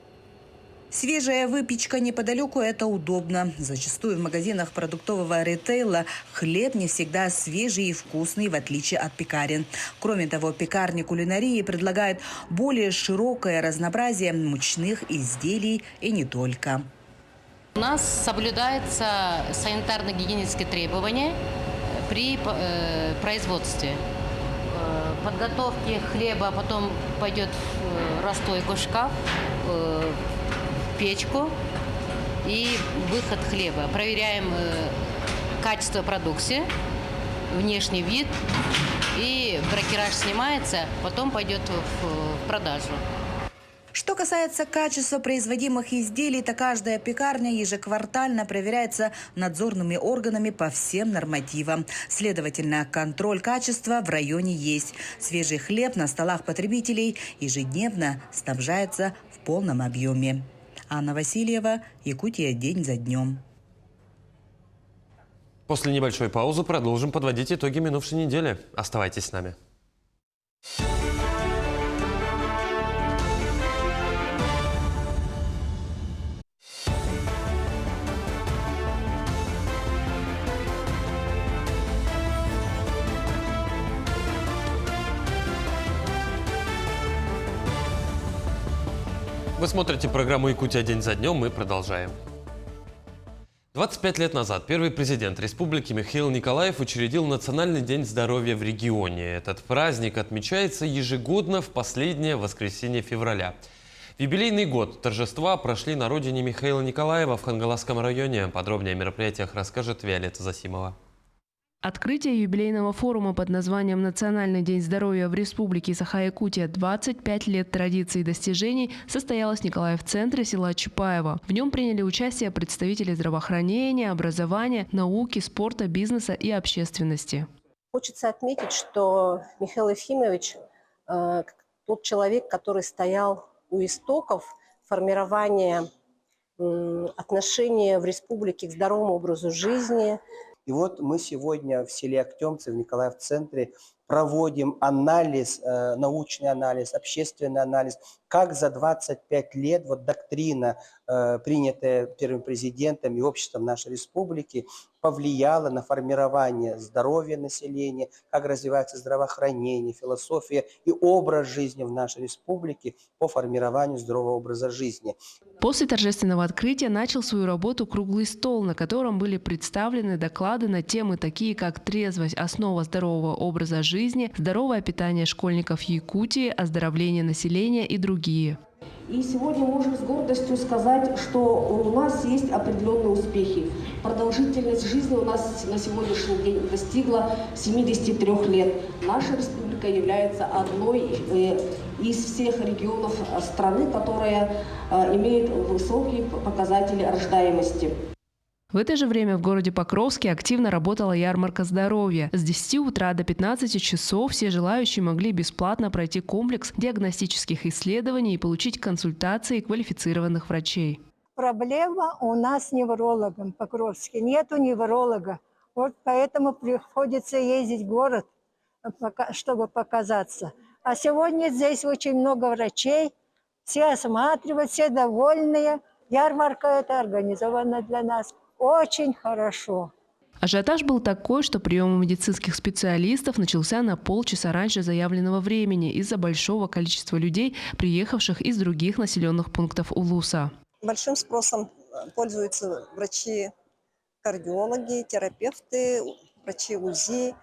Свежая выпечка неподалеку – это удобно. Зачастую в магазинах продуктового ритейла хлеб не всегда свежий и вкусный, в отличие от пекарен. Кроме того, пекарни кулинарии предлагают более широкое разнообразие мучных изделий и не только. У нас соблюдаются санитарно-гигиенические требования при производстве. Подготовки хлеба, потом пойдет в расстойку шкаф, печку и выход хлеба. Проверяем качество продукции, внешний вид, и бракераж снимается, потом пойдет в продажу. Что касается качества производимых изделий, то каждая пекарня ежеквартально проверяется надзорными органами по всем нормативам. Следовательно, контроль качества в районе есть. Свежий хлеб на столах потребителей ежедневно снабжается в полном объеме. Анна Васильева, Якутия, день за днем. После небольшой паузы продолжим подводить итоги минувшей недели. Оставайтесь с нами. Вы смотрите программу «Якутия. День за днем». Мы продолжаем. 25 лет назад первый президент республики Михаил Николаев учредил Национальный день здоровья в регионе. Этот праздник отмечается ежегодно в последнее воскресенье февраля. В юбилейный год торжества прошли на родине Михаила Николаева в Хангаласском районе. Подробнее о мероприятиях расскажет Виолетта Засимова. Открытие юбилейного форума под названием «Национальный день здоровья в Республике Саха-Якутия. 25 лет традиций и достижений» состоялось в Николаев-центре села Чапаево. В нем приняли участие представители здравоохранения, образования, науки, спорта, бизнеса и общественности. Хочется отметить, что Михаил Ефимович тот человек, который стоял у истоков формирования отношения в республике к здоровому образу жизни. И вот мы сегодня в селе Актемцы, в Николаев-центре, проводим анализ, научный анализ, общественный анализ, как за 25 лет вот доктрина, принятая первым президентом и обществом нашей республики, повлияла на формирование здоровья населения, как развивается здравоохранение, философия и образ жизни в нашей республике по формированию здорового образа жизни. После торжественного открытия начал свою работу круглый стол, на котором были представлены доклады на темы такие, как трезвость, основа здорового образа жизни, здоровое питание школьников Якутии, оздоровление населения и другие. И сегодня можем с гордостью сказать, что у нас есть определенные успехи. Продолжительность жизни у нас на сегодняшний день достигла 73 лет. Наша республика является одной из всех регионов страны, которая имеет высокие показатели рождаемости. В это же время в городе Покровске активно работала ярмарка здоровья. С 10 утра до 15 часов все желающие могли бесплатно пройти комплекс диагностических исследований и получить консультации квалифицированных врачей. Проблема у нас с неврологом в Покровске. Нету невролога. Вот поэтому приходится ездить в город, чтобы показаться. А сегодня здесь очень много врачей. Все осматривают, все довольные. Ярмарка эта организована для нас. Очень хорошо. Ажиотаж был такой, что прием медицинских специалистов начался на полчаса раньше заявленного времени из-за большого количества людей, приехавших из других населенных пунктов Улуса. Большим спросом пользуются врачи-кардиологи, терапевты, врачи УЗИ,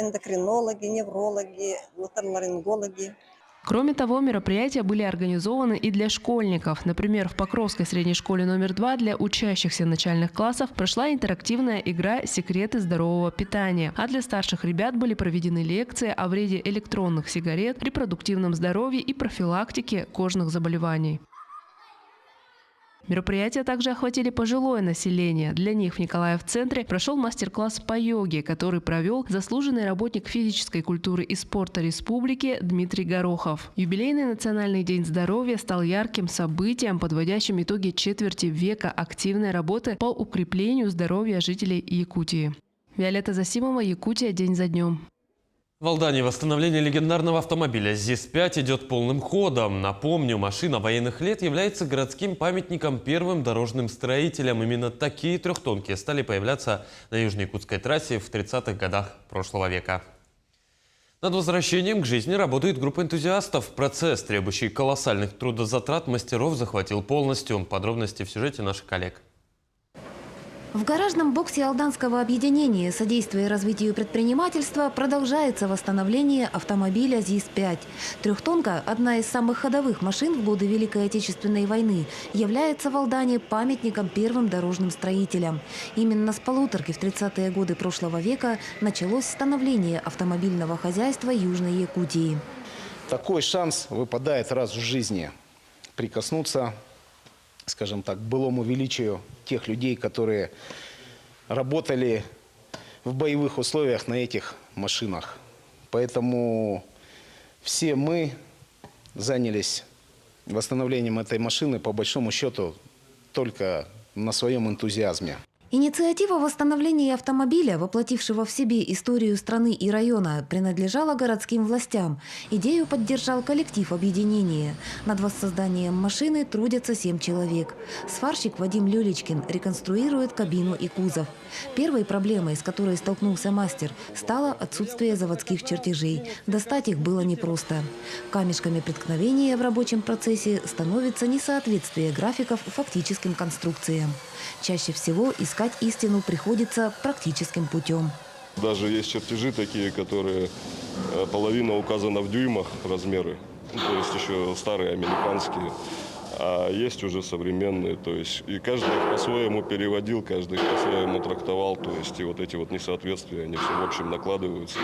эндокринологи, неврологи, оториноларингологи. Кроме того, мероприятия были организованы и для школьников. Например, в Покровской средней школе номер 2 для учащихся начальных классов прошла интерактивная игра «Секреты здорового питания». А для старших ребят были проведены лекции о вреде электронных сигарет, репродуктивном здоровье и профилактике кожных заболеваний. Мероприятия также охватили пожилое население. Для них в Николаев-центре прошел мастер-класс по йоге, который провел заслуженный работник физической культуры и спорта республики Дмитрий Горохов. Юбилейный Национальный день здоровья стал ярким событием, подводящим итоги четверти века активной работы по укреплению здоровья жителей Якутии. Виолетта Засимова, Якутия. День за днем. В Алдании восстановление легендарного автомобиля ЗИС-5 идет полным ходом. Напомню, машина военных лет является городским памятником первым дорожным строителям. Именно такие трехтонки стали появляться на Южно-Якутской трассе в 30-х годах прошлого века. Над возвращением к жизни работает группа энтузиастов. Процесс, требующий колоссальных трудозатрат, мастеров захватил полностью. Подробности в сюжете наших коллег. В гаражном боксе Алданского объединения «Содействие развитию предпринимательства» продолжается восстановление автомобиля ЗИС-5. Трехтонка, одна из самых ходовых машин в годы Великой Отечественной войны, является в Алдане памятником первым дорожным строителям. Именно с полуторки в 30-е годы прошлого века началось становление автомобильного хозяйства Южной Якутии. Такой шанс выпадает раз в жизни прикоснуться, скажем так, к былому величию тех людей, которые работали в боевых условиях на этих машинах. Поэтому все мы занялись восстановлением этой машины, по большому счету, только на своем энтузиазме. Инициатива восстановления автомобиля, воплотившего в себе историю страны и района, принадлежала городским властям. Идею поддержал коллектив объединения. Над воссозданием машины трудятся 7 человек. Сварщик Вадим Лёлечкин реконструирует кабину и кузов. Первой проблемой, с которой столкнулся мастер, стало отсутствие заводских чертежей. Достать их было непросто. Камешками преткновения в рабочем процессе становится несоответствие графиков фактическим конструкциям. Чаще всего искать истину приходится практическим путем. Даже есть чертежи такие, которые половина указана в дюймах размеры, то есть еще старые американские, а есть уже современные, то есть и каждый их по-своему переводил, каждый их по-своему трактовал, то есть и вот эти вот несоответствия, они все в общем накладываются.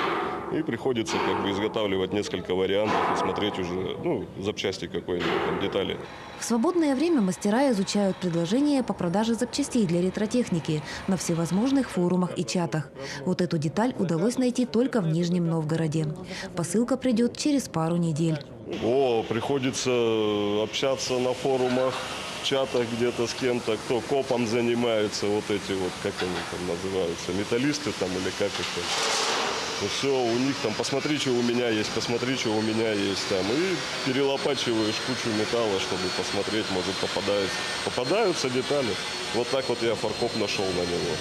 И приходится как бы изготавливать несколько вариантов и смотреть уже, запчасти какой-нибудь, там, детали. В свободное время мастера изучают предложения по продаже запчастей для ретротехники на всевозможных форумах и чатах. Вот эту деталь удалось найти только в Нижнем Новгороде. Посылка придет через пару недель. Приходится общаться на форумах, чатах где-то с кем-то, кто копом занимается, вот эти вот, как они там называются, металлисты там или как их там. Все, у них там, посмотри, что у меня есть, посмотри, что у меня есть там. И перелопачиваешь кучу металла, чтобы посмотреть, может попадаются детали. Вот так вот я фаркоп нашел на него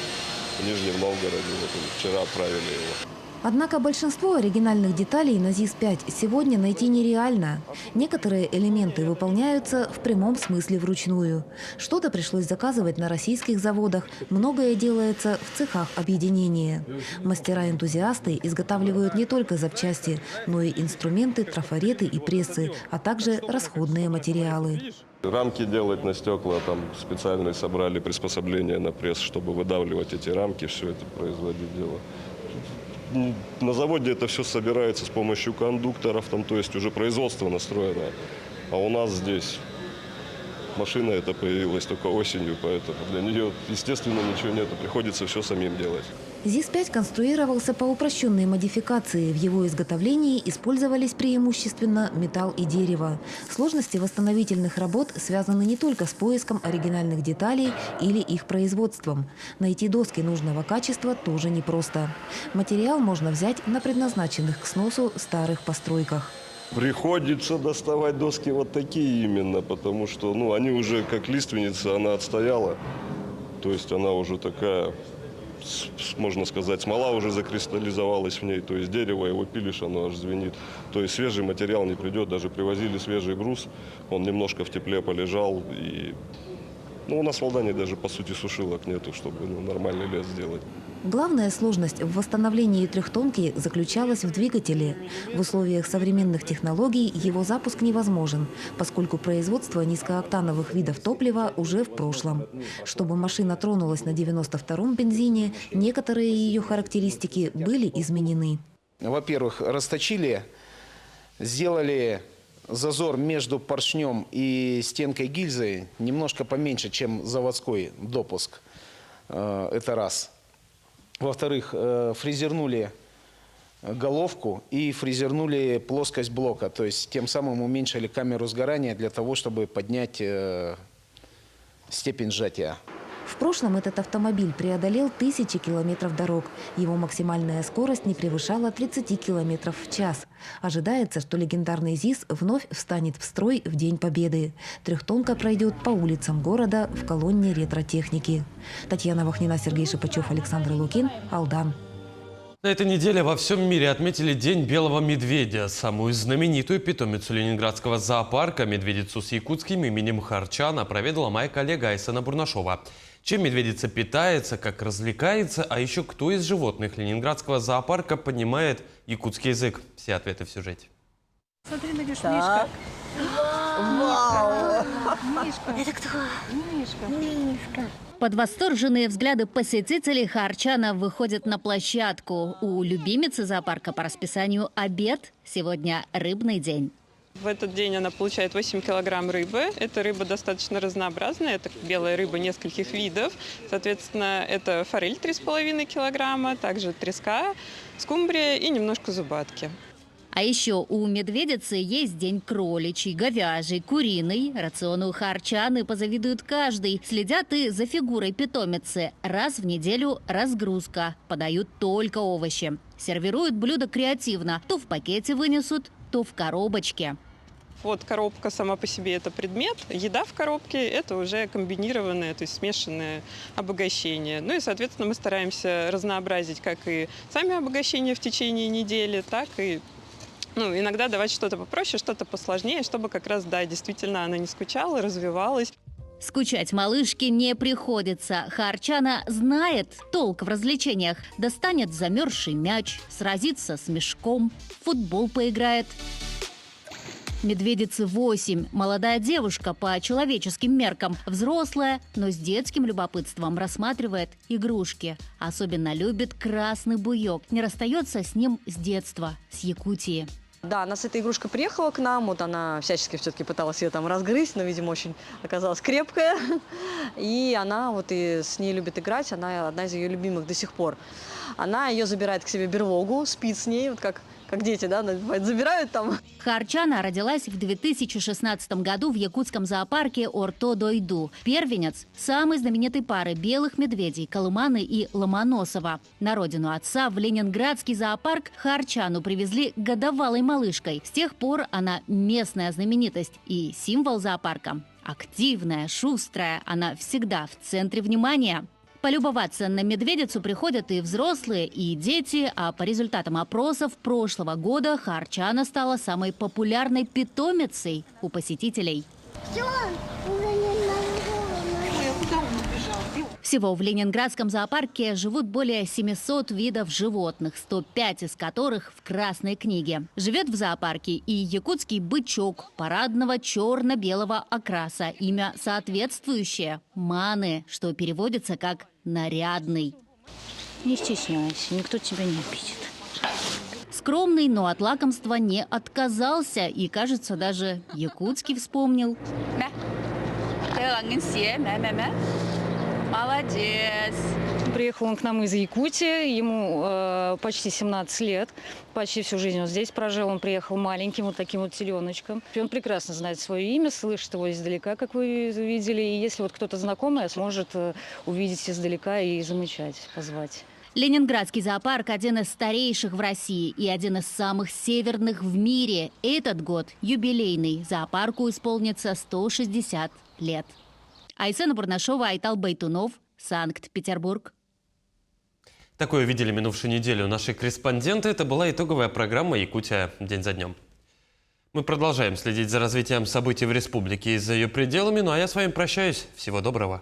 в Нижнем Новгороде. Вот вчера отправили его. Однако большинство оригинальных деталей на ЗИС-5 сегодня найти нереально. Некоторые элементы выполняются в прямом смысле вручную. Что-то пришлось заказывать на российских заводах, многое делается в цехах объединения. Мастера-энтузиасты изготавливают не только запчасти, но и инструменты, трафареты и прессы, а также расходные материалы. Рамки делать на стекла, там специально собрали приспособления на пресс, чтобы выдавливать эти рамки, все это производить дело. На заводе это все собирается с помощью кондукторов, там, то есть уже производство настроено. А у нас здесь машина эта появилась только осенью, поэтому для нее, естественно, ничего нет, приходится все самим делать. ЗИС-5 конструировался по упрощенной модификации. В его изготовлении использовались преимущественно металл и дерево. Сложности восстановительных работ связаны не только с поиском оригинальных деталей или их производством. Найти доски нужного качества тоже непросто. Материал можно взять на предназначенных к сносу старых постройках. Приходится доставать доски вот такие именно, потому что они уже как лиственница, она отстояла. То есть она уже такая, можно сказать, смола уже закристаллизовалась в ней. То есть дерево, его пилишь, оно аж звенит. То есть свежий материал не придет. Даже привозили свежий груз, он немножко в тепле полежал. И у нас в Алдане даже по сути сушилок нету, чтобы нормальный лес сделать. Главная сложность в восстановлении трехтонки заключалась в двигателе. В условиях современных технологий его запуск невозможен, поскольку производство низкооктановых видов топлива уже в прошлом. Чтобы машина тронулась на 92-м бензине, некоторые ее характеристики были изменены. Во-первых, расточили, сделали зазор между поршнем и стенкой гильзы немножко поменьше, чем заводской допуск. Это раз. Во-вторых, фрезернули головку и фрезернули плоскость блока. То есть тем самым уменьшили камеру сгорания для того, чтобы поднять степень сжатия. В прошлом этот автомобиль преодолел тысячи километров дорог. Его максимальная скорость не превышала 30 километров в час. Ожидается, что легендарный ЗИС вновь встанет в строй в День Победы. Трехтонка пройдет по улицам города в колонне ретротехники. Татьяна Вахнина, Сергей Шипачев, Александр Лукин, Алдан. На этой неделе во всем мире отметили День белого медведя. Самую знаменитую питомицу Ленинградского зоопарка, медведицу с якутским именем Харчана, проведала моя коллега Айсена Бурнашова. Чем медведица питается, как развлекается, а еще кто из животных Ленинградского зоопарка понимает якутский язык? Все ответы в сюжете. Смотри, Надюш, Мишка. Вау! Мишка. Это кто? Мишка. Мишка. Под восторженные взгляды посетителей Харчана выходят на площадку. У любимицы зоопарка по расписанию обед. Сегодня рыбный день. В этот день она получает 8 килограмм рыбы. Эта рыба достаточно разнообразная. Это белая рыба нескольких видов. Соответственно, это форель 3,5 килограмма, также треска, скумбрия и немножко зубатки. А еще у медведицы есть день кроличий, говяжий, куриный. Рациону харчаны позавидуют каждый. Следят и за фигурой питомицы. Раз в неделю разгрузка. Подают только овощи. Сервируют блюда креативно. То в пакете вынесут, то в коробочке. Вот коробка сама по себе – это предмет, еда в коробке – это уже комбинированное, то есть смешанное обогащение. Ну и, соответственно, мы стараемся разнообразить как и сами обогащения в течение недели, так и иногда давать что-то попроще, что-то посложнее, чтобы как раз, да, действительно она не скучала, развивалась. Скучать малышке не приходится. Харчана знает толк в развлечениях. Достанет замерзший мяч, сразится с мешком, в футбол поиграет. Медведице 8. Молодая девушка по человеческим меркам. Взрослая, но с детским любопытством рассматривает игрушки. Особенно любит красный буёк. Не расстается с ним с детства, с Якутии. Да, она с этой игрушкой приехала к нам, вот она всячески все-таки пыталась ее там разгрызть, но, видимо, очень оказалась крепкая. И она вот и с ней любит играть, она одна из ее любимых до сих пор. Она ее забирает к себе берлогу, спит с ней, вот как дети, да, забирают там. Харчана родилась в 2016 году в якутском зоопарке Орто-Дойду. Первенец самой знаменитой пары белых медведей Колыманы и Ломоносова. На родину отца в ленинградский зоопарк Харчану привезли годовалой малышкой. С тех пор она местная знаменитость и символ зоопарка. Активная, шустрая, она всегда в центре внимания. Полюбоваться на медведицу приходят и взрослые, и дети, а по результатам опросов прошлого года Харчана стала самой популярной питомицей у посетителей. Всего в ленинградском зоопарке живут более 700 видов животных, 105 из которых в Красной книге. Живет в зоопарке и якутский бычок парадного черно-белого окраса. Имя соответствующее – Маны, что переводится как «нарядный». Не стесняйся, никто тебя не обидит. Скромный, но от лакомства не отказался и, кажется, даже якутский вспомнил. Молодец. Приехал он к нам из Якутии, ему почти 17 лет, почти всю жизнь он здесь прожил. Он приехал маленьким, вот таким вот теленочком. И он прекрасно знает свое имя, слышит его издалека, как вы видели. И если вот кто-то знакомый, сможет увидеть издалека и замычать, позвать. Ленинградский зоопарк – один из старейших в России и один из самых северных в мире. Этот год юбилейный. Зоопарку исполнится 160 лет. Айсена Бурнашова, Айтал Байтунов, Санкт-Петербург. Такое видели минувшую неделю наши корреспонденты. Это была итоговая программа «Якутия. День за днем». Мы продолжаем следить за развитием событий в республике и за ее пределами. Ну а я с вами прощаюсь. Всего доброго.